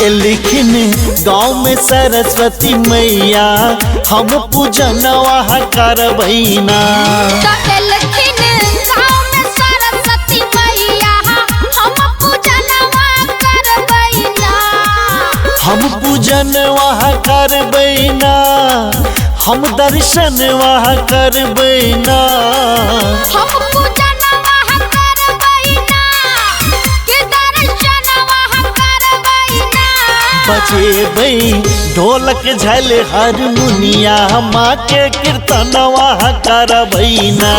लिखिन गाँव में सरस्वती मैया हम पूजनवा करबैना। हम पूजनवा करबैना, हम दर्शनवा करबैना। बजेबै ढोलक झल हारमोनिया माँ के कीर्तनवा करबैना।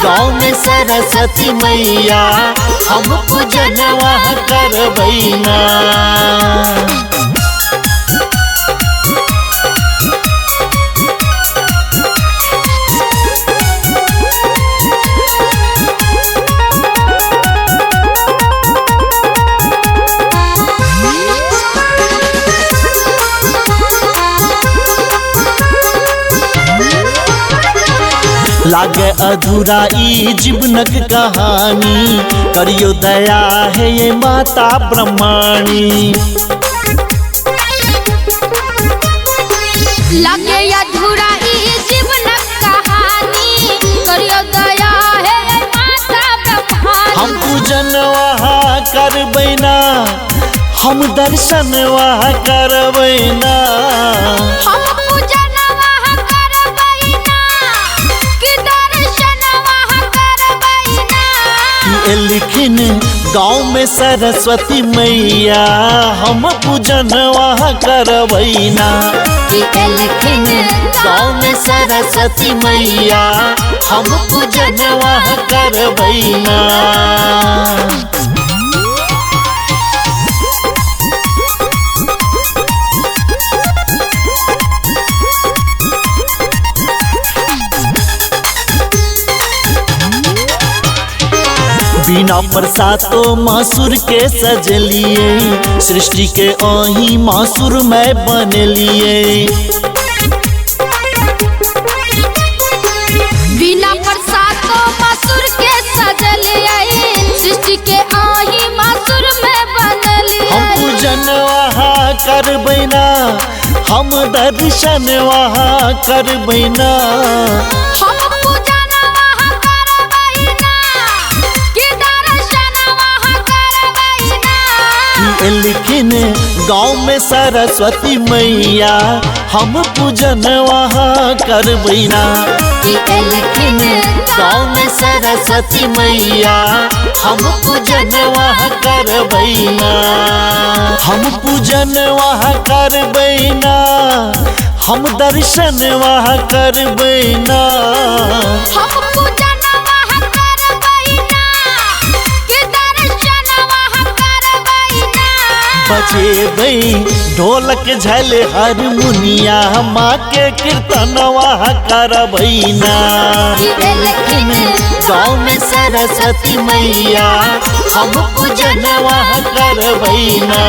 गाँव में सरस्वती मैया हम पूजनवा करबैना। लागे अधूरा ई जीवनक कहानी, करियो दया है ये माता ब्रह्माणी। लागे अधूरा ई जीवनक कहानी, करियो दया है ये माता ब्रह्माणी। हम पूजनवा करबैना, हम दर्शनवा करबैना। लिखिन गाँव में सरस्वती मैया हम पूजनवा करबैना। लिखिन गाँव में सरस्वती मैया हम पूजनवा करबैना। बिना प्रसादो मासुर के सजलिए, सृष्टि के अही मासुर में बनलिए। बिना प्रसादो मासुर के सजलिए, सृष्टि के अही मासुर में बनलिए। हम पूजनवा करबैना, हम दर्शनवा करबैना। लिखिन गाँव में सरस्वती मैया हम पूजनवा करबैना। लिखिन गाँव में सरस्वती मैया हम पूजनवा करबैना। हम पूजनवा करबैना, हम दर्शनवा करबैना। बजेबै ढोलक झल हारमोनिया माँ के कीर्तनवा करबैना। गाँव में सरस्वती मैया हम पूजनवा करबैना।